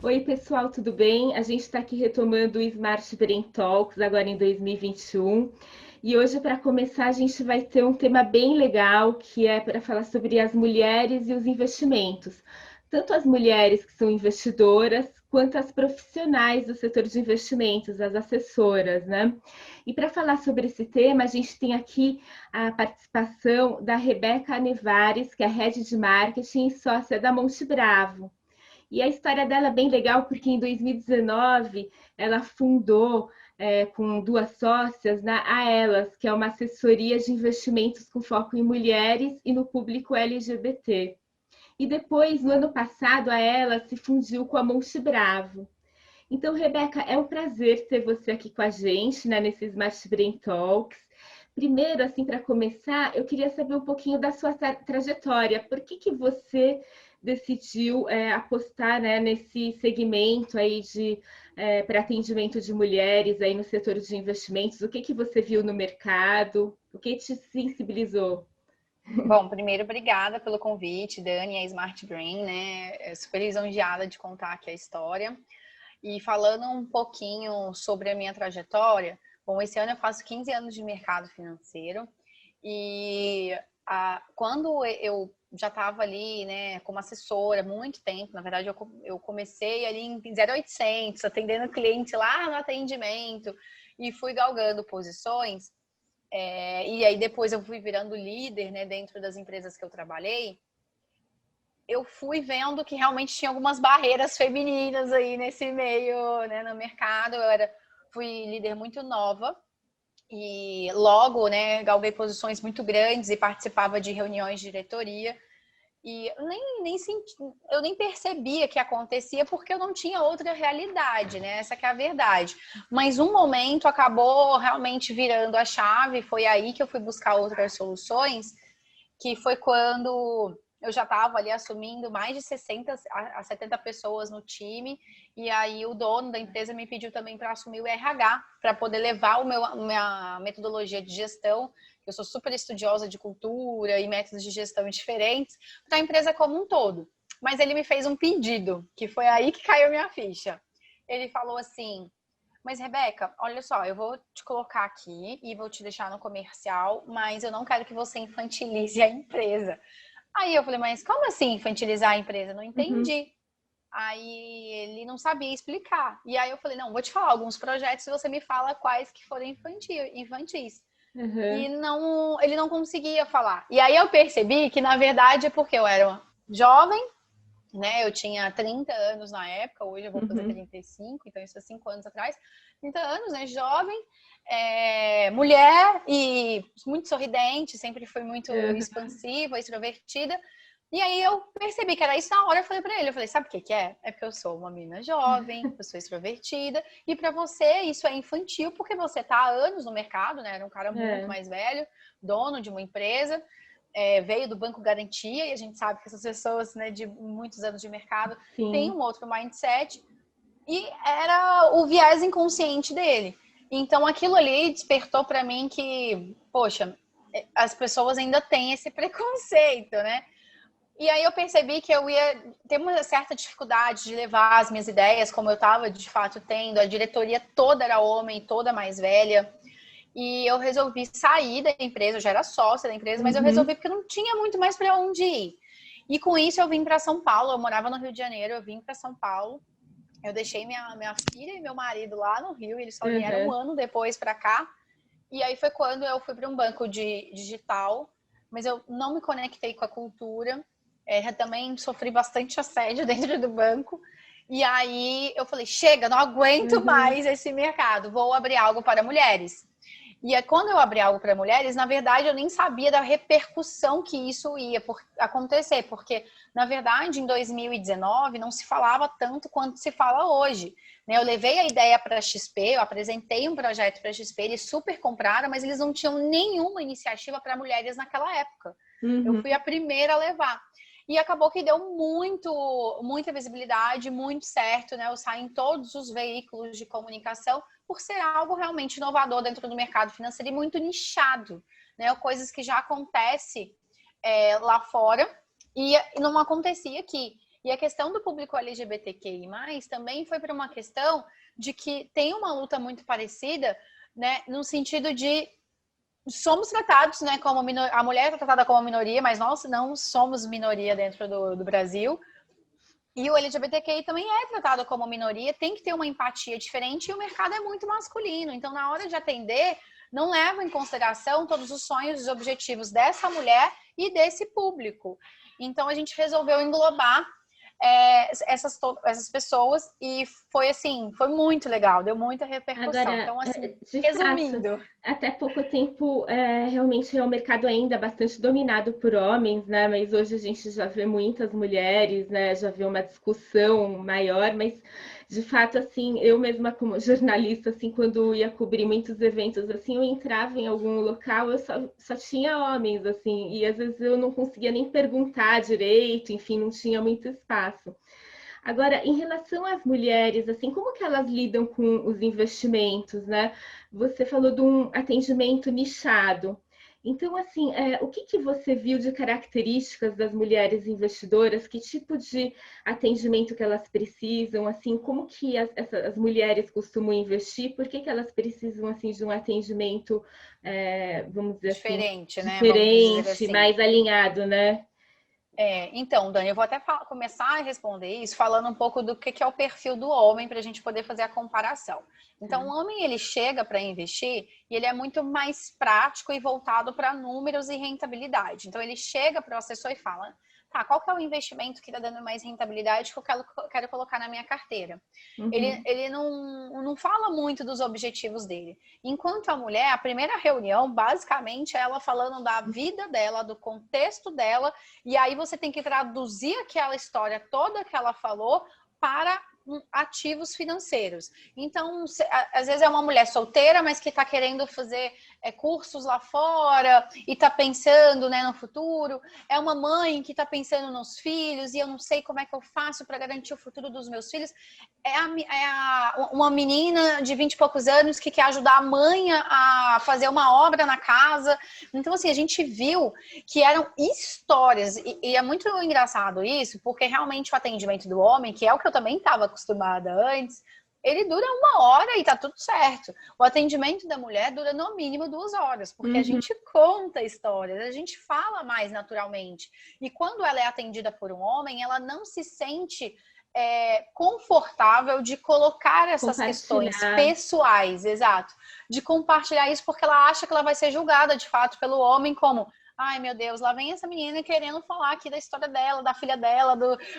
Oi, pessoal, tudo bem? A gente está aqui retomando o Smart Brain Talks agora em 2021. E hoje, para começar, a gente vai ter um tema bem legal, que é para falar sobre as mulheres e os investimentos. Tanto as mulheres que são investidoras, quanto as profissionais do setor de investimentos, as assessoras, né? E para falar sobre esse tema, a gente tem aqui a participação da Rebeca Nevares, que é Head de Marketing e sócia da Monte Bravo. E a história dela é bem legal porque em 2019 ela fundou com duas sócias a Elas, que é uma assessoria de investimentos com foco em mulheres e no público LGBT. E depois, no ano passado, a Elas se fundiu com a Monte Bravo. Então, Rebeca, é um prazer ter você aqui com a gente, né, nesse Smart Brain Talks. Primeiro, assim, para começar, eu queria saber um pouquinho da sua trajetória. Por que você decidiu apostar, né, nesse segmento aí de para atendimento de mulheres aí no setor de investimentos? O que você viu no mercado? O que te sensibilizou? Bom, primeiro, obrigada pelo convite, Dani, a Smart Brain, né? Super lisonjeada de contar aqui a história. E falando um pouquinho sobre a minha trajetória, bom, esse ano eu faço 15 anos de mercado financeiro e quando eu já estava ali, né, como assessora há muito tempo, na verdade eu comecei ali em 0800, atendendo cliente lá no atendimento e fui galgando posições. E aí depois eu fui virando líder, né, dentro das empresas que eu trabalhei. Eu fui vendo que realmente tinha algumas barreiras femininas aí nesse meio, né, no mercado. Fui líder muito nova e logo, né, galguei posições muito grandes e participava de reuniões de diretoria. E eu nem percebia que acontecia porque eu não tinha outra realidade, né? Essa que é a verdade. Mas um momento acabou realmente virando a chave, foi aí que eu fui buscar outras soluções, que foi quando eu já estava ali assumindo mais de 60 a 70 pessoas no time, e aí o dono da empresa me pediu também para assumir o RH, para poder levar minha metodologia de gestão. Eu sou super estudiosa de cultura e métodos de gestão diferentes, para a empresa como um todo. Mas ele me fez um pedido, que foi aí que caiu minha ficha. Ele falou assim: mas, Rebeca, olha só, eu vou te colocar aqui e vou te deixar no comercial, mas eu não quero que você infantilize a empresa. Aí eu falei, mas como assim infantilizar a empresa? Não Uhum. entendi. Aí ele não sabia explicar. E aí eu falei, não, vou te falar alguns projetos e você me fala quais que foram infantis. Uhum. E não, ele não conseguia falar. E aí eu percebi que, na verdade, é porque eu era jovem, né? Eu tinha 30 anos na época, hoje eu vou fazer Uhum. 35, então isso é 5 anos atrás. 30 anos, né? Jovem, mulher e muito sorridente, sempre fui muito Uhum. expansiva, extrovertida. E aí eu percebi que era isso na hora, eu falei pra ele, eu falei, sabe o que que é? É porque eu sou uma menina jovem, eu sou extrovertida, e pra você isso é infantil, porque você tá há anos no mercado, né? Era um cara muito É, mais velho, dono de uma empresa, veio do Banco Garantia, e a gente sabe que essas pessoas, né, de muitos anos de mercado têm sim. um outro mindset, e era o viés inconsciente dele. Então aquilo ali despertou para mim que, poxa, as pessoas ainda têm esse preconceito, né? E aí eu percebi que eu ia ter uma certa dificuldade de levar as minhas ideias, como eu estava de fato tendo. A diretoria toda era homem, toda mais velha. E eu resolvi sair da empresa, eu já era sócia da empresa, mas eu Uhum. resolvi porque eu não tinha muito mais para onde ir. E com isso eu vim para São Paulo, eu morava no Rio de Janeiro, eu vim para São Paulo. Eu deixei minha filha e meu marido lá no Rio, eles só vieram um Uhum. ano depois para cá. E aí foi quando eu fui para um banco digital, mas eu não me conectei com a cultura. Também sofri bastante assédio dentro do banco. E aí eu falei, chega, não aguento Uhum. mais esse mercado, vou abrir algo para mulheres. E aí, quando eu abri algo para mulheres, na verdade, eu nem sabia da repercussão que isso ia acontecer, porque, na verdade, em 2019 não se falava tanto quanto se fala hoje. Né? Eu levei a ideia para a XP, eu apresentei um projeto para a XP, eles super compraram, mas eles não tinham nenhuma iniciativa para mulheres naquela época. Eu Uhum. fui a primeira a levar. E acabou que deu muita visibilidade, muito certo, né? Eu saí em todos os veículos de comunicação por ser algo realmente inovador dentro do mercado financeiro e muito nichado, né? Coisas que já acontecem lá fora e não acontecia aqui. E a questão do público LGBTQI+, também foi por uma questão de que tem uma luta muito parecida, né, no sentido de somos tratados, né, como a mulher é tratada como minoria, mas nós não somos minoria dentro do Brasil. E o LGBTQI também é tratado como minoria, tem que ter uma empatia diferente e o mercado é muito masculino. Então, na hora de atender, não leva em consideração todos os sonhos e objetivos dessa mulher e desse público. Então, a gente resolveu englobar essas pessoas e foi assim, foi muito legal, deu muita repercussão. Agora, Então, assim, de resumindo. fato, até pouco tempo, realmente é um mercado ainda bastante dominado por homens, né? Mas hoje a gente já vê muitas mulheres, né? Já vê uma discussão maior, mas de fato, assim, eu mesma como jornalista, assim, quando ia cobrir muitos eventos, assim, eu entrava em algum local, eu só tinha homens, assim, e às vezes eu não conseguia nem perguntar direito, enfim, não tinha muito espaço. Agora, em relação às mulheres, assim, como que elas lidam com os investimentos, né? Você falou de um atendimento nichado. Então, assim, o que você viu de características das mulheres investidoras? Que tipo de atendimento que elas precisam? Assim, como que as mulheres costumam investir? Por que elas precisam, assim, de um atendimento, vamos dizer assim, Diferente, né? Vamos dizer diferente, assim. mais alinhado, né? Então, Dani, eu vou até começar a responder isso falando um pouco do que é o perfil do homem para a gente poder fazer a comparação. Então, o homem ele chega para investir e ele é muito mais prático e voltado para números e rentabilidade. Então, ele chega para o assessor e fala: tá, qual que é o investimento que está dando mais rentabilidade que eu quero colocar na minha carteira? Uhum. Ele não fala muito dos objetivos dele. Enquanto a mulher, a primeira reunião, basicamente, é ela falando da vida dela, do contexto dela, e aí você tem que traduzir aquela história toda que ela falou para ativos financeiros. Então, às vezes é uma mulher solteira, mas que está querendo fazer cursos lá fora e está pensando, né, no futuro. É uma mãe que está pensando nos filhos e eu não sei como é que eu faço para garantir o futuro dos meus filhos. Uma menina de 20 e poucos anos que quer ajudar a mãe a fazer uma obra na casa. Então, assim, a gente viu que eram histórias, e é muito engraçado isso, porque realmente o atendimento do homem, que é o que eu também estava acostumada antes, ele dura 1 hora e tá tudo certo. O atendimento da mulher dura no mínimo 2 horas, porque a gente conta histórias, a gente fala mais naturalmente. E quando ela é atendida por um homem, ela não se sente confortável de colocar essas questões pessoais, exato, de compartilhar isso, porque ela acha que ela vai ser julgada de fato pelo homem como: ai meu Deus, lá vem essa menina querendo falar aqui da história dela, da filha dela,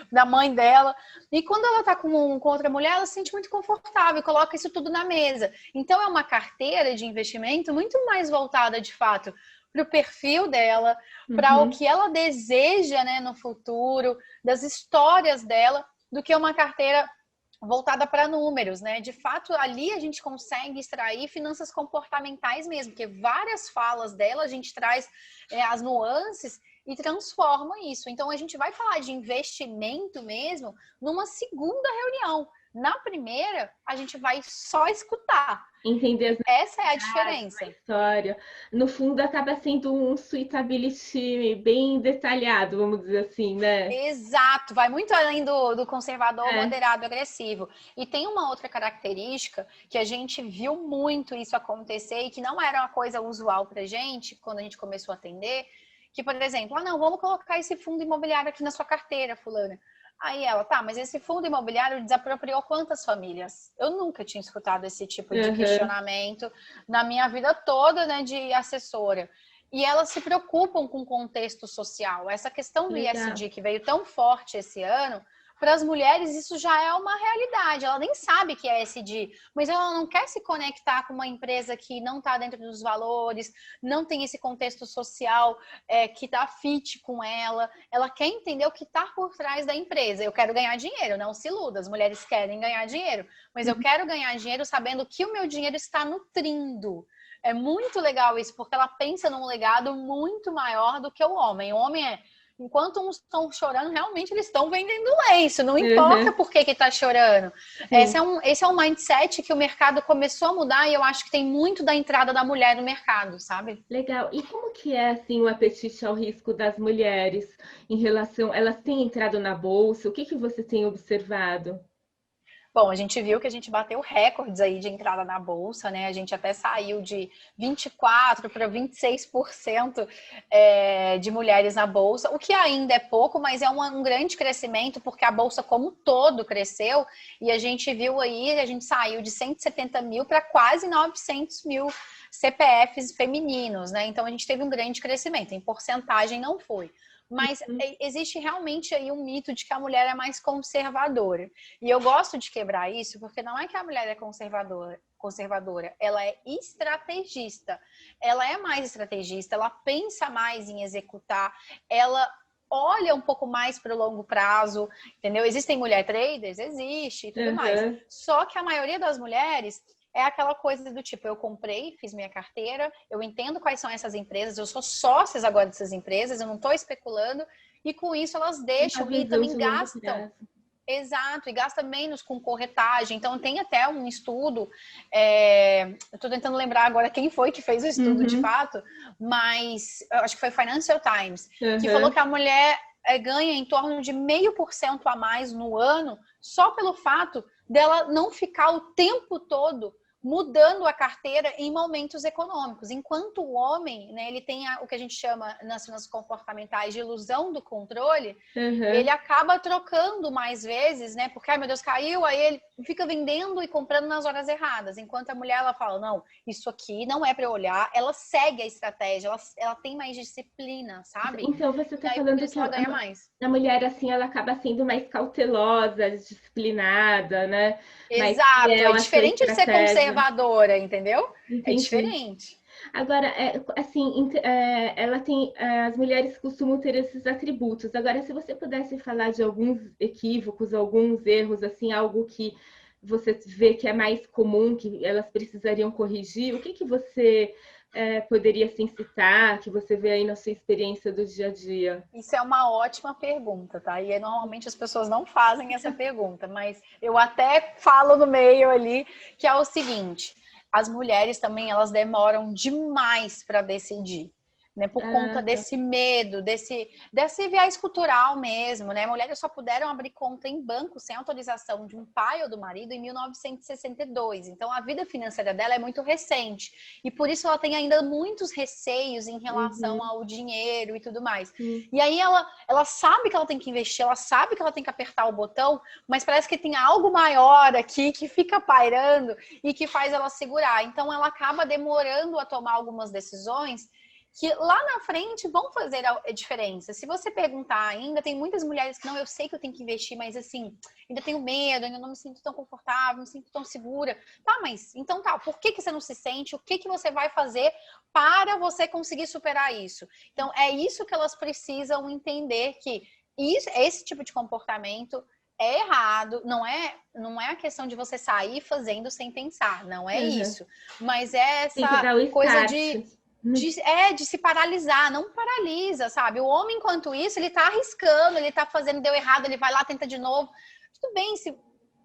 da mãe dela. E quando ela tá com outra mulher, ela se sente muito confortável, coloca isso tudo na mesa. Então é uma carteira de investimento muito mais voltada de fato para o perfil dela, para o que ela deseja, né, no futuro, das histórias dela, do que uma carteira voltada para números, né? De fato, ali a gente consegue extrair finanças comportamentais mesmo, porque várias falas dela a gente traz as nuances e transforma isso. Então, a gente vai falar de investimento mesmo numa segunda reunião. Na primeira, a gente vai só escutar. Entender essa é a diferença. História. No fundo, acaba sendo um suitability bem detalhado, vamos dizer assim, né? Exato, vai muito além do conservador, moderado, agressivo. E tem uma outra característica que a gente viu muito isso acontecer e que não era uma coisa usual pra gente quando a gente começou a atender, que, por exemplo, não, vamos colocar esse fundo imobiliário aqui na sua carteira, fulana. Aí ela, tá, mas esse fundo imobiliário desapropriou quantas famílias? Eu nunca tinha escutado esse tipo de questionamento na minha vida toda, né, de assessora. E elas se preocupam com o contexto social. Essa questão do ISD que veio tão forte esse ano, para as mulheres isso já é uma realidade. Ela nem sabe que é ESG, mas ela não quer se conectar com uma empresa que não está dentro dos valores, não tem esse contexto social que está fit com ela. Ela quer entender o que está por trás da empresa. Eu quero ganhar dinheiro, não se iluda. As mulheres querem ganhar dinheiro, mas eu quero ganhar dinheiro sabendo que o meu dinheiro está nutrindo. É muito legal isso, porque ela pensa num legado muito maior do que o homem. O homem Enquanto uns estão chorando, realmente eles estão vendendo lenço, não importa Uhum. por que está chorando. Sim. Esse é um mindset que o mercado começou a mudar e eu acho que tem muito da entrada da mulher no mercado, sabe? Legal. E como que é assim o apetite ao risco das mulheres em relação, elas têm entrado na bolsa? O que que você tem observado? Bom, a gente viu que a gente bateu recordes aí de entrada na bolsa, né? A gente até saiu de 24 para 26% de mulheres na bolsa, o que ainda é pouco, mas é um grande crescimento, porque a bolsa como um todo cresceu e a gente viu aí, a gente saiu de 170 mil para quase 900 mil CPFs femininos, né? Então a gente teve um grande crescimento, em porcentagem não foi. Mas existe realmente aí um mito de que a mulher é mais conservadora. E eu gosto de quebrar isso porque não é que a mulher é conservadora, ela é estrategista. Ela é mais estrategista, ela pensa mais em executar, ela olha um pouco mais para o longo prazo, entendeu? Existem mulher traders? Existe e tudo mais. Uhum. Só que a maioria das mulheres é aquela coisa do tipo, eu comprei, fiz minha carteira, eu entendo quais são essas empresas, eu sou sócias agora dessas empresas, eu não estou especulando, e com isso elas Uma deixam e visão também de longo gastam. prazo. Exato, e gasta menos com corretagem. Então, tem até um estudo, eu estou tentando lembrar agora quem foi que fez o estudo de Uhum. fato, mas eu acho que foi Financial Times, que falou Uhum. que a mulher ganha em torno de 0,5% a mais no ano, só pelo fato dela não ficar o tempo todo mudando a carteira em momentos econômicos. Enquanto o homem, né, ele tem o que a gente chama nas comportamentais de ilusão do controle, ele Uhum. acaba trocando mais vezes, né? Porque, ai meu Deus, caiu, aí ele fica vendendo e comprando nas horas erradas. Enquanto a mulher, ela fala, não, isso aqui não é para eu olhar. Ela segue a estratégia, ela tem mais disciplina, sabe? Então você E está aí, por falando isso que ela ganha mais. a mulher assim ela acaba sendo mais cautelosa, disciplinada, né? Mais Exato, é fiel à sua diferente de ser estratégia. conservadora, entendeu? É Entendi. diferente. Agora, assim, ela tem, as mulheres costumam ter esses atributos. Agora, se você pudesse falar de alguns equívocos, alguns erros, assim, algo que você vê que é mais comum, que elas precisariam corrigir, o que que você poderia assim, citar, que você vê aí na sua experiência do dia a dia? Isso é uma ótima pergunta, tá? E normalmente as pessoas não fazem essa pergunta, mas eu até falo no meio ali que é o seguinte: as mulheres também elas demoram demais para decidir, né? Por conta Ah, tá. desse medo, desse viés cultural mesmo, né? Mulheres só puderam abrir conta em banco sem autorização de um pai ou do marido em 1962. Então a vida financeira dela é muito recente e por isso ela tem ainda muitos receios em relação Uhum, ao dinheiro e tudo mais. sim. E aí ela sabe que ela tem que investir, ela sabe que ela tem que apertar o botão, mas parece que tem algo maior aqui que fica pairando e que faz ela segurar. Então ela acaba demorando a tomar algumas decisões que lá na frente vão fazer a diferença. Se você perguntar ainda, tem muitas mulheres que não, eu sei que eu tenho que investir, mas assim, ainda tenho medo, ainda não me sinto tão confortável, não me sinto tão segura. Tá, mas então tá, por que você não se sente? O que você vai fazer para você conseguir superar isso? Então, é isso que elas precisam entender, que esse tipo de comportamento é errado, não é a questão de você sair fazendo sem pensar, não é Uhum. isso. Mas é Tem que essa dar o coisa start. de se paralisar, não paralisa, sabe? O homem, enquanto isso, ele tá arriscando, ele tá fazendo, deu errado, ele vai lá, tenta de novo. Tudo bem, se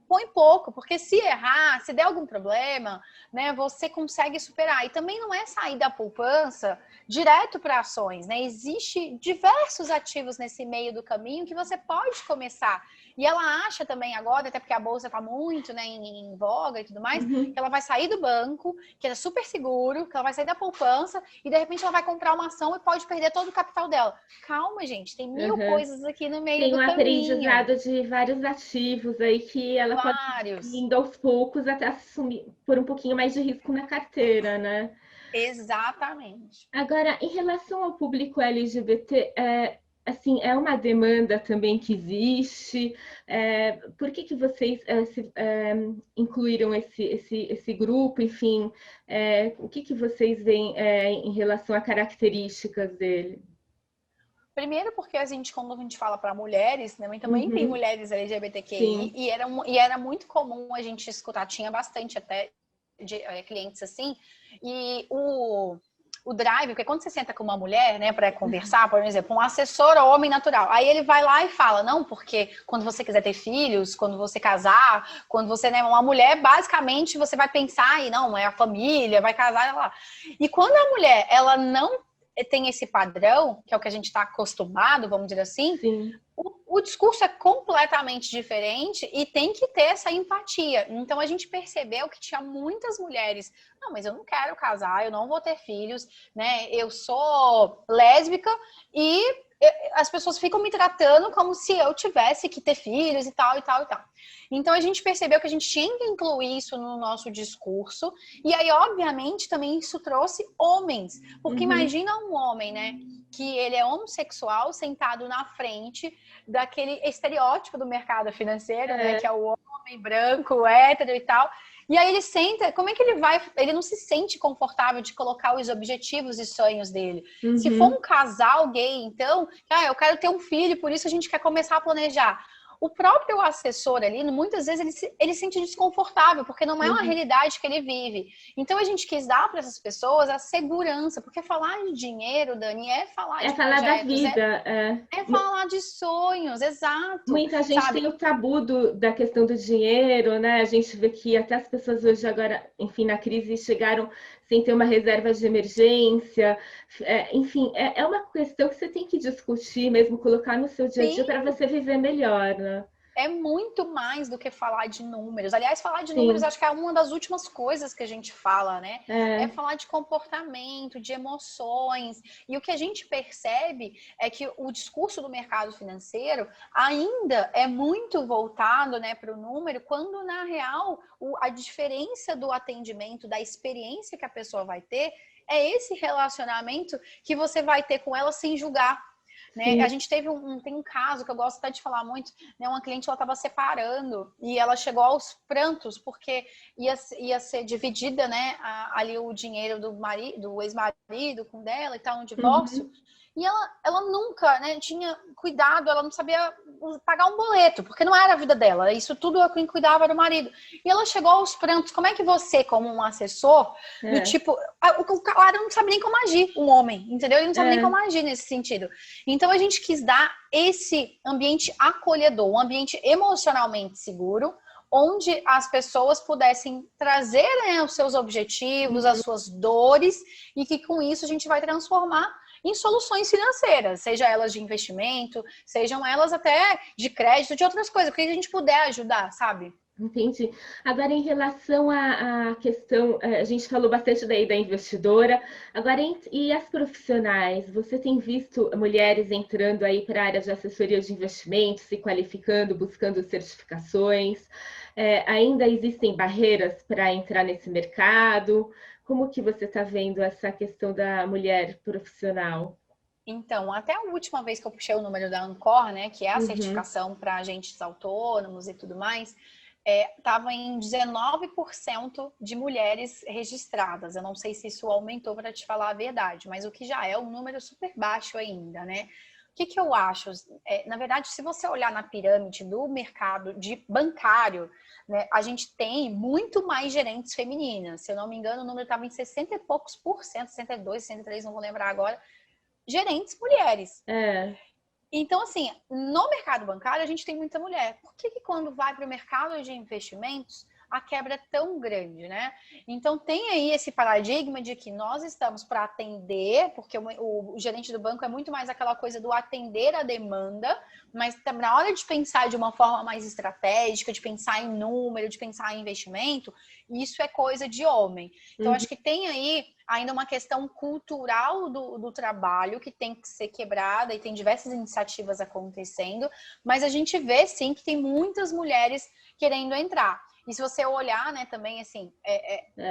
põe pouco, porque se errar, se der algum problema, né, você consegue superar. E também não é sair da poupança direto para ações, né? Existe diversos ativos nesse meio do caminho que você pode começar. E ela acha também agora, até porque a bolsa está muito, né, em voga e tudo mais, que Uhum. ela vai sair do banco, que é super seguro, que ela vai sair da poupança e de repente ela vai comprar uma ação e pode perder todo o capital dela. Calma, gente, tem mil Uhum. coisas aqui no meio Tem do um caminho. aprendizado de vários ativos aí que ela pode ir Vários. indo aos poucos até assumir por um pouquinho mais de risco na carteira, né? Exatamente. Agora, em relação ao público LGBT, assim, é uma demanda também que existe. Por que que vocês incluíram esse grupo? Enfim, o que que vocês veem em relação a características dele? Primeiro porque a gente, quando a gente fala para mulheres, né, também tem Uhum, mulheres LGBTQI sim. e era muito comum a gente escutar, tinha bastante até de clientes assim, e o drive, porque quando você senta com uma mulher, né, para conversar, por exemplo, um assessor homem natural, aí ele vai lá e fala, não, porque quando você quiser ter filhos, quando você casar, quando você, né, uma mulher, basicamente, você vai pensar, e não, é a família, vai casar, lá. E quando a mulher, ela não tem esse padrão, que é o que a gente está acostumado, vamos dizer assim, Sim. o discurso é completamente diferente e tem que ter essa empatia. Então a gente percebeu que tinha muitas mulheres, não, mas eu não quero casar, eu não vou ter filhos, né? Eu sou lésbica e as pessoas ficam me tratando como se eu tivesse que ter filhos e tal, e tal, e tal. Então a gente percebeu que a gente tinha que incluir isso no nosso discurso, e aí, obviamente, também isso trouxe homens. Porque imagina um homem, né? Que ele é homossexual sentado na frente daquele estereótipo do mercado financeiro, né? Que é o homem branco, hétero e tal. E aí ele senta, como é que ele vai? Ele não se sente confortável de colocar os objetivos e sonhos dele. Se for um casal gay, então, eu quero ter um filho, por isso a gente quer começar a planejar. O próprio assessor ali, muitas vezes ele se sente desconfortável, porque não é uma realidade que ele vive. Então a gente quis dar para essas pessoas a segurança, porque falar de dinheiro, Dani, é falar de falar da projetos, vida. é falar de sonhos, exato. Muita gente Sabe? tem o tabu da questão do dinheiro, né? A gente vê que até as pessoas hoje agora, enfim, na crise chegaram sem ter uma reserva de emergência. Enfim, é uma questão que você tem que discutir, mesmo colocar no seu dia a dia Sim. para você viver melhor, né? É muito mais do que falar de números. Aliás, falar de números Sim. acho que é uma das últimas coisas que a gente fala, né? É É. falar de comportamento, de emoções. E o que a gente percebe é que o discurso do mercado financeiro ainda é muito voltado, né, para o número, quando na real a diferença do atendimento, da experiência que a pessoa vai ter, é esse relacionamento que você vai ter com ela sem julgar. Né? A gente tem um caso que eu gosto até de falar muito, né? Uma cliente, ela estava separando e ela chegou aos prantos porque ia ser dividida, né, ali o dinheiro do ex-marido com dela e tal, um divórcio. E ela nunca, né, tinha cuidado, ela não sabia pagar um boleto, porque não era a vida dela, isso tudo quem cuidava era o marido. E ela chegou aos prantos. Como é que você, como um assessor, do tipo, o cara não sabe nem como agir, um homem, entendeu? Ele não sabe nem como agir nesse sentido. Então a gente quis dar esse ambiente acolhedor, um ambiente emocionalmente seguro, onde as pessoas pudessem trazer, né, os seus objetivos, as suas dores, e que com isso a gente vai transformar em soluções financeiras, seja elas de investimento, sejam elas até de crédito, de outras coisas, porque a gente puder ajudar, sabe? Entendi. Agora, em relação à questão, a gente falou bastante daí da investidora. Agora, e as profissionais? Você tem visto mulheres entrando aí para a área de assessoria de investimentos, se qualificando, buscando certificações? Ainda existem barreiras para entrar nesse mercado? Como que você está vendo essa questão da mulher profissional? Então, até a última vez que eu puxei o número da Ancor, né, que é a certificação para agentes autônomos e tudo mais, estava em 19% de mulheres registradas. Eu não sei se isso aumentou, para te falar a verdade, mas o que já é um número super baixo ainda, né? O que eu acho? Na verdade, se você olhar na pirâmide do mercado bancário, né, a gente tem muito mais gerentes femininas. Se eu não me engano, o número estava em 60 e poucos por cento, 62, 63, não vou lembrar agora, gerentes mulheres. Então, assim, no mercado bancário a gente tem muita mulher. Por que quando vai para o mercado de investimentos a quebra é tão grande, né? Então tem aí esse paradigma de que nós estamos para atender, porque o gerente do banco é muito mais aquela coisa do atender a demanda, mas na hora de pensar de uma forma mais estratégica, de pensar em número, de pensar em investimento, isso é coisa de homem. Então acho que tem aí ainda uma questão cultural do trabalho que tem que ser quebrada, e tem diversas iniciativas acontecendo, mas a gente vê sim que tem muitas mulheres querendo entrar. E se você olhar, né, também, assim,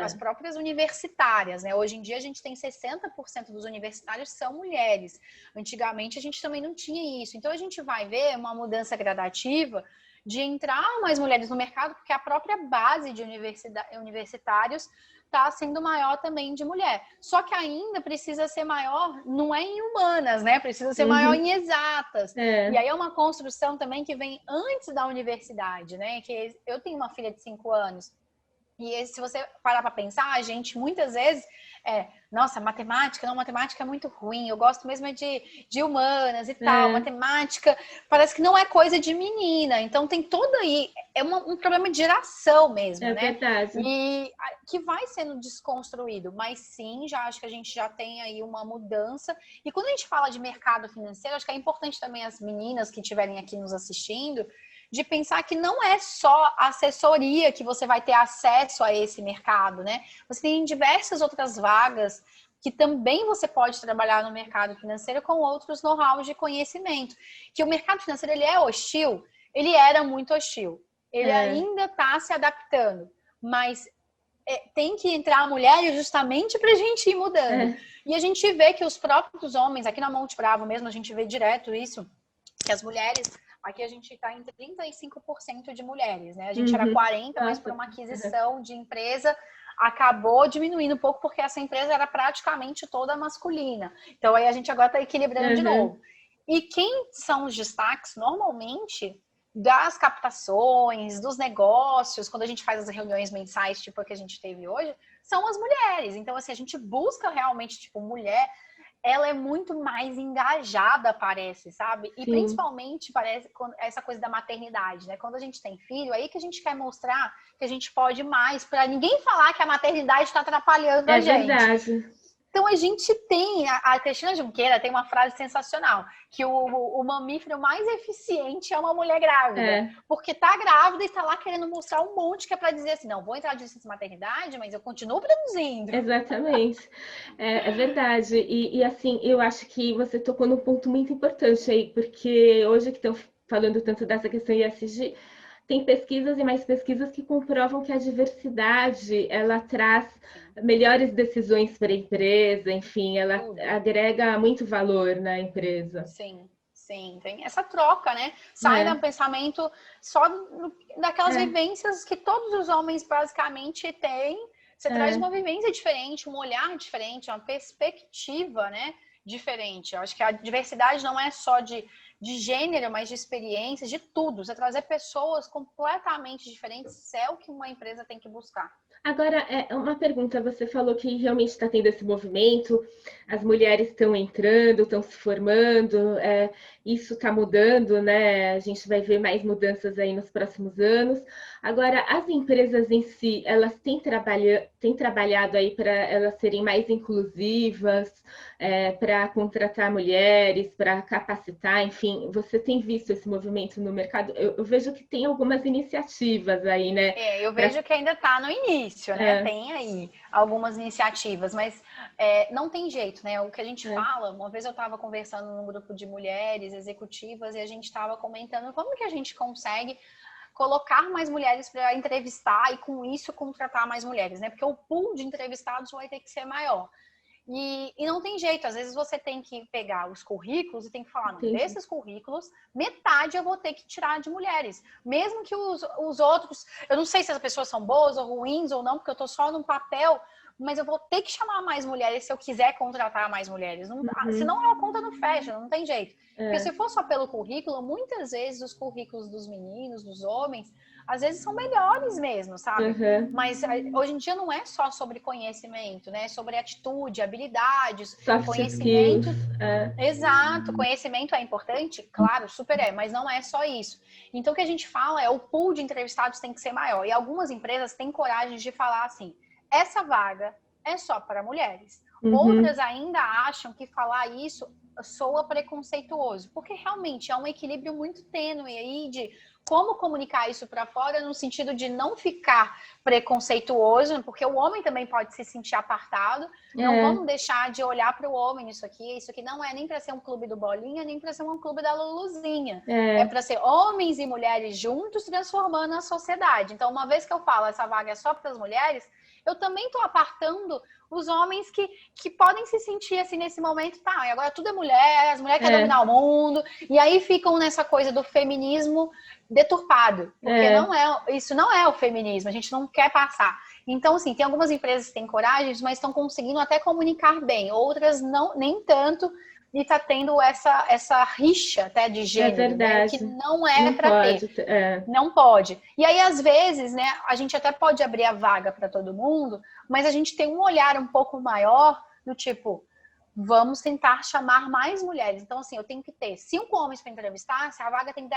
as próprias universitárias, né? Hoje em dia a gente tem 60% dos universitários são mulheres. Antigamente a gente também não tinha isso. Então a gente vai ver uma mudança gradativa de entrar mais mulheres no mercado, porque a própria base de universitários está sendo maior também de mulher. Só que ainda precisa ser maior, não é em humanas, né? Precisa ser maior em exatas. E aí é uma construção também que vem antes da universidade, né? Que eu tenho uma filha de 5 anos. E se você parar para pensar, a gente muitas vezes nossa, matemática é muito ruim, eu gosto mesmo de humanas e tal, matemática parece que não é coisa de menina, então tem todo aí, um problema de geração mesmo, né? Verdade. E que vai sendo desconstruído, mas sim, já acho que a gente já tem aí uma mudança, e quando a gente fala de mercado financeiro, acho que é importante também as meninas que estiverem aqui nos assistindo, de pensar que não é só assessoria que você vai ter acesso a esse mercado, né? Você tem diversas outras vagas que também você pode trabalhar no mercado financeiro com outros know-how de conhecimento. Que o mercado financeiro, ele é hostil, ele era muito hostil. Ele ainda está se adaptando, mas tem que entrar a mulher justamente para a gente ir mudando. E a gente vê que os próprios homens, aqui na Monte Bravo mesmo, a gente vê direto isso, que as mulheres... Aqui a gente está em 35% de mulheres, né? A gente era 40%, mas por uma aquisição de empresa acabou diminuindo um pouco, porque essa empresa era praticamente toda masculina. Então aí a gente agora está equilibrando de novo. E quem são os destaques, normalmente, das captações, dos negócios, quando a gente faz as reuniões mensais, tipo a que a gente teve hoje, são as mulheres. Então, assim, a gente busca realmente, tipo, mulher... ela é muito mais engajada, parece, sabe? E principalmente parece essa coisa da maternidade, né? Quando a gente tem filho, aí que a gente quer mostrar que a gente pode mais, para ninguém falar que a maternidade está atrapalhando a gente. É verdade. Então a gente tem, a Cristina Junqueira tem uma frase sensacional, que o mamífero mais eficiente é uma mulher grávida. Porque tá grávida e tá lá querendo mostrar um monte que é para dizer assim, não, vou entrar de licença maternidade, mas eu continuo produzindo. Exatamente. É verdade. E assim, eu acho que você tocou num ponto muito importante aí, porque hoje que estão falando tanto dessa questão ESG, tem pesquisas e mais pesquisas que comprovam que a diversidade, ela traz melhores decisões para a empresa, enfim, ela agrega muito valor na empresa. Sim, sim, tem essa troca, né? Sai do pensamento só daquelas vivências que todos os homens basicamente têm. Você traz uma vivência diferente, um olhar diferente, uma perspectiva, né, diferente. Eu acho que a diversidade não é só de gênero, mas de experiências, de tudo. Você trazer pessoas completamente diferentes é o que uma empresa tem que buscar. Agora, uma pergunta, você falou que realmente está tendo esse movimento, as mulheres estão entrando, estão se formando, isso está mudando, né? A gente vai ver mais mudanças aí nos próximos anos. Agora, as empresas em si, elas têm trabalhado aí para elas serem mais inclusivas, para contratar mulheres, para capacitar, enfim, você tem visto esse movimento no mercado? Eu vejo que tem algumas iniciativas aí, né? Eu vejo que ainda está no início, né? Tem aí algumas iniciativas, mas não tem jeito, né? O que a gente fala, uma vez eu estava conversando num grupo de mulheres executivas e a gente estava comentando como que a gente consegue colocar mais mulheres para entrevistar e com isso contratar mais mulheres, né? Porque o pool de entrevistados vai ter que ser maior. E não tem jeito, às vezes você tem que pegar os currículos e tem que falar, não, desses currículos, metade eu vou ter que tirar de mulheres. Mesmo que os outros, eu não sei se as pessoas são boas ou ruins ou não, porque eu tô só num papel, mas eu vou ter que chamar mais mulheres se eu quiser contratar mais mulheres. Não, senão a conta não fecha, não tem jeito. Porque se for só pelo currículo, muitas vezes os currículos dos meninos, dos homens, às vezes são melhores mesmo, sabe? Mas hoje em dia não é só sobre conhecimento, né? É sobre atitude, habilidades, soft conhecimento. Skills. Exato, conhecimento é importante? Claro, super mas não é só isso. Então o que a gente fala o pool de entrevistados tem que ser maior. E algumas empresas têm coragem de falar assim, essa vaga é só para mulheres. Outras ainda acham que falar isso soa preconceituoso, porque realmente é um equilíbrio muito tênue aí de como comunicar isso para fora no sentido de não ficar preconceituoso, porque o homem também pode se sentir apartado. Não vamos deixar de olhar para o homem nisso aqui. Isso aqui não é nem para ser um clube do Bolinha, nem para ser um clube da Luluzinha. É para ser homens e mulheres juntos transformando a sociedade. Então, uma vez que eu falo essa vaga é só para as mulheres, eu também estou apartando os homens que podem se sentir assim nesse momento, tá, e agora tudo é mulher, as mulheres querem dominar o mundo, e aí ficam nessa coisa do feminismo deturpado, porque isso não é o feminismo, a gente não quer passar. Então, assim, tem algumas empresas que têm coragem, mas estão conseguindo até comunicar bem, outras não, nem tanto, e tá tendo essa rixa até de É gênero, né? O que verdade. não é Não para pode. ter. Não pode. E aí, às vezes, né, a gente até pode abrir a vaga para todo mundo, mas a gente tem um olhar um pouco maior do tipo, vamos tentar chamar mais mulheres. Então, assim, eu tenho que ter 5 homens para entrevistar, se a vaga tem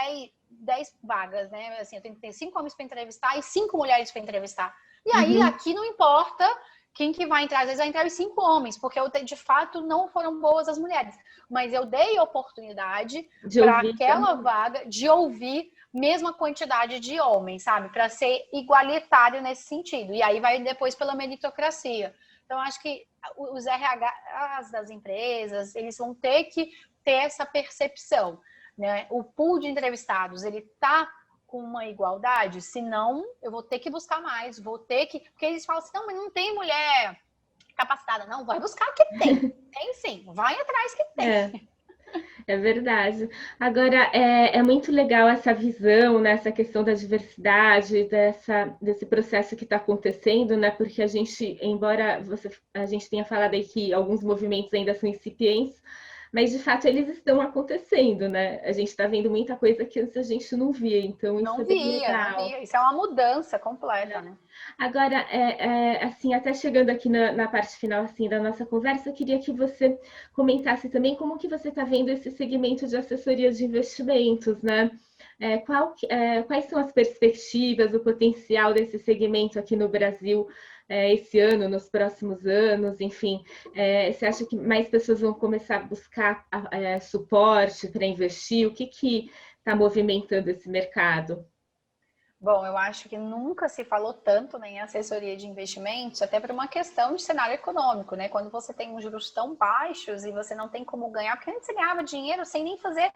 10 vagas, né? Assim, eu tenho que ter 5 homens para entrevistar e 5 mulheres para entrevistar. E aí, Uhum. aqui não importa quem que vai entrar. Às vezes vai entrar os 5 homens, porque eu, de fato não foram boas as mulheres. Mas eu dei oportunidade De para ouvir aquela também. vaga de ouvir mesma quantidade de homens, sabe? Para ser igualitário nesse sentido. E aí vai depois pela meritocracia. Então, acho que os RHs das empresas, eles vão ter que ter essa percepção, né? O pool de entrevistados, ele está com uma igualdade? Se não, eu vou ter que buscar mais, vou ter que... Porque eles falam assim, não, mas não tem mulher capacitada. Não, vai buscar o que tem. Tem sim, vai atrás que É. tem. É verdade. Agora, é muito legal essa visão, né, essa questão da diversidade, desse processo que está acontecendo, né? Porque a gente, embora a gente tenha falado aí que alguns movimentos ainda são incipientes, mas de fato eles estão acontecendo, né? A gente está vendo muita coisa que antes a gente não via, então isso é Não bem via, não legal. via. Isso é uma mudança completa, né? Agora, assim, até chegando aqui na parte final assim, da nossa conversa, eu queria que você comentasse também como que você está vendo esse segmento de assessoria de investimentos, né? Quais são as perspectivas, o potencial desse segmento aqui no Brasil esse ano, nos próximos anos, enfim, você acha que mais pessoas vão começar a buscar suporte para investir? O que está movimentando esse mercado? Bom, eu acho que nunca se falou tanto, né, em assessoria de investimentos, até por uma questão de cenário econômico, né? Quando você tem uns juros tão baixos e você não tem como ganhar, porque antes você ganhava dinheiro sem nem fazer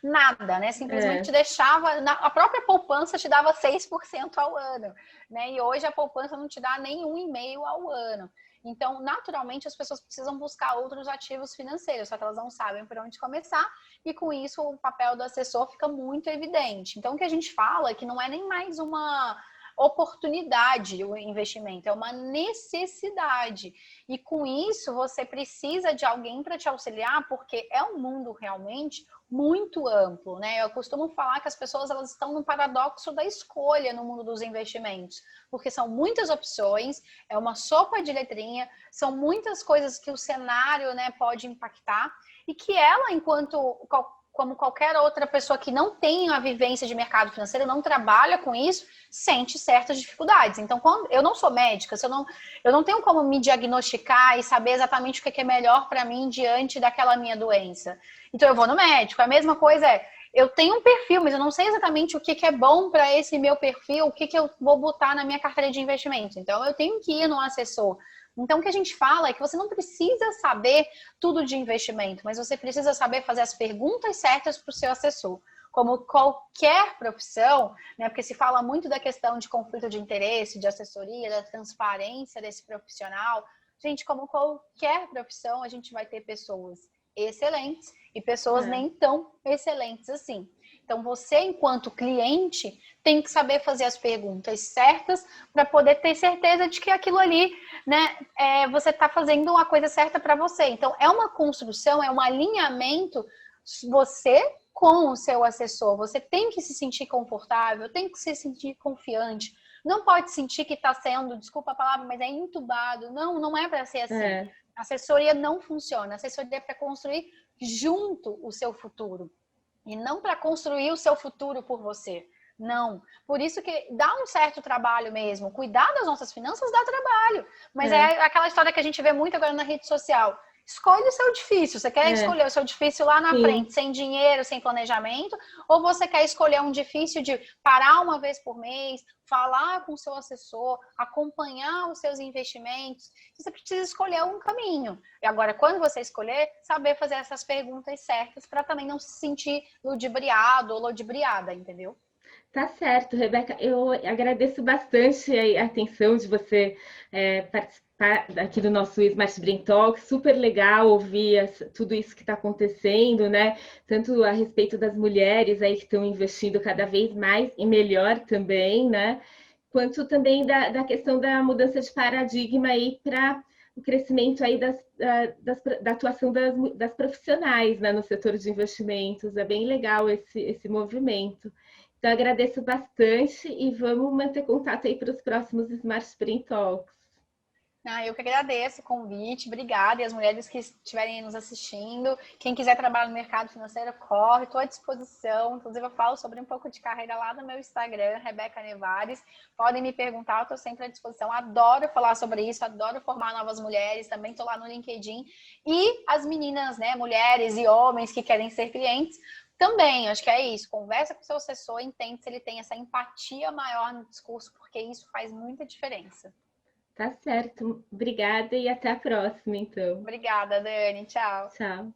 nada, né? Simplesmente deixava, a própria poupança te dava 6% ao ano, né? E hoje a poupança não te dá nem 1,5% ao ano. Então, naturalmente, as pessoas precisam buscar outros ativos financeiros, só que elas não sabem por onde começar, e com isso o papel do assessor fica muito evidente. Então, o que a gente fala é que não é nem mais uma oportunidade o investimento, é uma necessidade. E com isso, você precisa de alguém para te auxiliar, porque é um mundo realmente muito amplo, né? Eu costumo falar que as pessoas elas estão no paradoxo da escolha no mundo dos investimentos, porque são muitas opções, é uma sopa de letrinha, são muitas coisas que o cenário, né, pode impactar e que ela, como qualquer outra pessoa que não tem a vivência de mercado financeiro, não trabalha com isso, sente certas dificuldades. Então, quando eu não sou médica, eu não tenho como me diagnosticar e saber exatamente o que é melhor para mim diante daquela minha doença. Então, eu vou no médico. A mesma coisa eu tenho um perfil, mas eu não sei exatamente o que é bom para esse meu perfil, o que eu vou botar na minha carteira de investimentos. Então, eu tenho que ir no assessor. Então, o que a gente fala é que você não precisa saber tudo de investimento, mas você precisa saber fazer as perguntas certas para o seu assessor. Como qualquer profissão, né? Porque se fala muito da questão de conflito de interesse, de assessoria, da transparência desse profissional. Gente, como qualquer profissão, a gente vai ter pessoas excelentes e pessoas nem tão excelentes assim. Então, você, enquanto cliente, tem que saber fazer as perguntas certas para poder ter certeza de que aquilo ali, né, você está fazendo uma coisa certa para você. Então, é uma construção, é um alinhamento, você com o seu assessor. Você tem que se sentir confortável, tem que se sentir confiante. Não pode sentir que está sendo, desculpa a palavra, mas é entubado. Não, não é para ser assim. A assessoria não funciona. A assessoria é para construir junto o seu futuro. E não para construir o seu futuro por você. Não. Por isso que dá um certo trabalho mesmo. Cuidar das nossas finanças dá trabalho. Mas é aquela história que a gente vê muito agora na rede social. Escolhe o seu difícil. Você quer escolher o seu difícil lá na frente, sem dinheiro, sem planejamento? Ou você quer escolher um difícil de parar uma vez por mês, falar com o seu assessor, acompanhar os seus investimentos? Você precisa escolher um caminho. E agora, quando você escolher, saber fazer essas perguntas certas para também não se sentir ludibriado ou ludibriada, entendeu? Tá certo, Rebeca. Eu agradeço bastante a atenção de você participar aqui do nosso Smart Brain Talk. Super legal ouvir tudo isso que está acontecendo, né? Tanto a respeito das mulheres aí que estão investindo cada vez mais e melhor também, né? Quanto também da questão da mudança de paradigma aí para o crescimento aí da atuação das profissionais, né, no setor de investimentos. É bem legal esse movimento. Então, agradeço bastante e vamos manter contato aí para os próximos Smart Brain Talks. Eu que agradeço o convite, obrigada. E as mulheres que estiverem nos assistindo, quem quiser trabalhar no mercado financeiro, corre, estou à disposição. Inclusive, eu falo sobre um pouco de carreira lá no meu Instagram, Rebeca Nevares. Podem me perguntar, eu estou sempre à disposição. Adoro falar sobre isso, adoro formar novas mulheres. Também estou lá no LinkedIn. E as meninas, né, mulheres e homens que querem ser clientes, também, acho que é isso. Conversa com o seu assessor, entende se ele tem essa empatia maior no discurso, porque isso faz muita diferença. Tá certo. Obrigada e até a próxima, então. Obrigada, Dani. Tchau. Tchau.